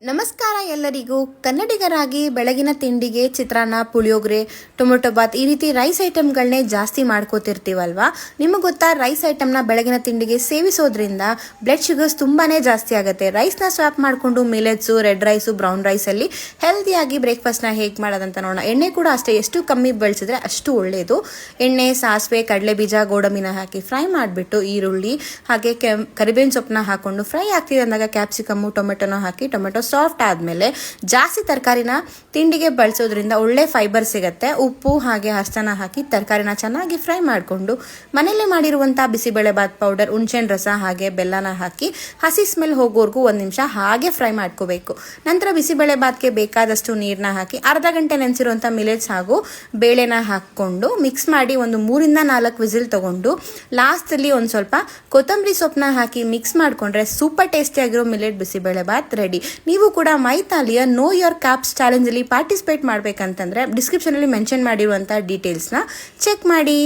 ನಮಸ್ಕಾರ ಎಲ್ಲರಿಗೂ. ಕನ್ನಡಿಗರಾಗಿ ಬೆಳಗಿನ ತಿಂಡಿಗೆ ಚಿತ್ರಾನ್ನ, ಪುಳಿಯೋಗರೆ, ಟೊಮೊಟೊ ಬಾತ್ ಈ ರೀತಿ ರೈಸ್ ಐಟಮ್ಗಳನ್ನೇ ಜಾಸ್ತಿ ಮಾಡ್ಕೋತಿರ್ತೀವಲ್ವಾ. ನಿಮಗೆ ಗೊತ್ತಾ, ರೈಸ್ ಐಟಮ್ನ ಬೆಳಗಿನ ತಿಂಡಿಗೆ ಸೇವಿಸೋದ್ರಿಂದ ಬ್ಲಡ್ ಶುಗರ್ಸ್ ತುಂಬಾ ಜಾಸ್ತಿ ಆಗುತ್ತೆ. ರೈಸ್ನ ಸ್ವಾಪ್ ಮಾಡಿಕೊಂಡು ಮಿಲೆಟ್ಸು, ರೆಡ್ ರೈಸು, ಬ್ರೌನ್ ರೈಸಲ್ಲಿ ಹೆಲ್ದಿಯಾಗಿ ಬ್ರೇಕ್ಫಾಸ್ಟ್ನ ಹೇಗೆ ಮಾಡೋದಂತ ನೋಡೋಣ. ಎಣ್ಣೆ ಕೂಡ ಅಷ್ಟೇ, ಎಷ್ಟು ಕಮ್ಮಿ ಬಳಸಿದ್ರೆ ಅಷ್ಟು ಒಳ್ಳೆಯದು. ಎಣ್ಣೆ, ಸಾಸಿವೆ, ಕಡಲೆ ಬೀಜ, ಗೋಡಂಬಿನ ಹಾಕಿ ಫ್ರೈ ಮಾಡಿಬಿಟ್ಟು ಈರುಳ್ಳಿ ಹಾಗೆ ಕರಿಬೇವಿನ ಸೊಪ್ಪನ್ನ ಹಾಕೊಂಡು ಫ್ರೈ ಆಗ್ತಿದೆ ಅಂದಾಗ ಕ್ಯಾಪ್ಸಿಕಮ್ಮು, ಟೊಮೆಟೊನ ಹಾಕಿ ಟೊಮೆಟೊ ಸಾಫ್ಟ್ ಆದಮೇಲೆ ಜಾಸ್ತಿ ತರಕಾರಿನ ತಿಂಡಿಗೆ ಬಳಸೋದ್ರಿಂದ ಒಳ್ಳೆ ಫೈಬರ್ ಸಿಗುತ್ತೆ. ಉಪ್ಪು ಹಾಗೆ ಅರಿಶಿನ ಹಾಕಿ ತರಕಾರಿನ ಚೆನ್ನಾಗಿ ಫ್ರೈ ಮಾಡಿಕೊಂಡು ಮನೆಯಲ್ಲೇ ಮಾಡಿರುವಂಥ ಬಿಸಿಬೇಳೆಬಾತ್ ಪೌಡರ್, ಹುಣಸೆಹಣ್ಣು ರಸ ಹಾಗೆ ಬೆಲ್ಲನ ಹಾಕಿ ಹಸಿ ಸ್ಮೆಲ್ ಹೋಗೋವರೆಗೂ 1 ನಿಮಿಷ ಹಾಗೆ ಫ್ರೈ ಮಾಡ್ಕೋಬೇಕು. ನಂತರ ಬಿಸಿಬೇಳೆಬಾತ್ಗೆ ಬೇಕಾದಷ್ಟು ನೀರನ್ನ ಹಾಕಿ ಅರ್ಧ ಗಂಟೆ ನೆನೆಸಿರುವಂಥ ಮಿಲೆಟ್ಸ್ ಹಾಗೂ ಬೇಳೆನ ಹಾಕ್ಕೊಂಡು ಮಿಕ್ಸ್ ಮಾಡಿ ಒಂದು 3 ಇಂದ 4 ವಿಸಿಲ್ ತಗೊಂಡು ಲಾಸ್ಟಲ್ಲಿ ಒಂದು ಸ್ವಲ್ಪ ಕೊತ್ತಂಬರಿ ಸೊಪ್ಪನ್ನ ಹಾಕಿ ಮಿಕ್ಸ್ ಮಾಡಿಕೊಂಡ್ರೆ ಸೂಪರ್ ಟೇಸ್ಟಿಯಾಗಿರೋ ಮಿಲೆಟ್ ಬಿಸಿಬೇಳೆಬಾತ್ ರೆಡಿ. ನೀವು ಕೂಡ ಮೈತಾಲಿಯ ನೋ ಯೋರ್ ಕ್ಯಾಪ್ಸ್ ಚಾಲೆಂಜಲ್ಲಿ ಪಾರ್ಟಿಸಿಪೇಟ್ ಮಾಡಬೇಕಂತಂದ್ರೆ ಡಿಸ್ಕ್ರಿಪ್ಷನಲ್ಲಿ ಮೆನ್ಷನ್ ಮಾಡಿರುವಂಥ ಡೀಟೇಲ್ಸ್ನ ಚೆಕ್ ಮಾಡಿ.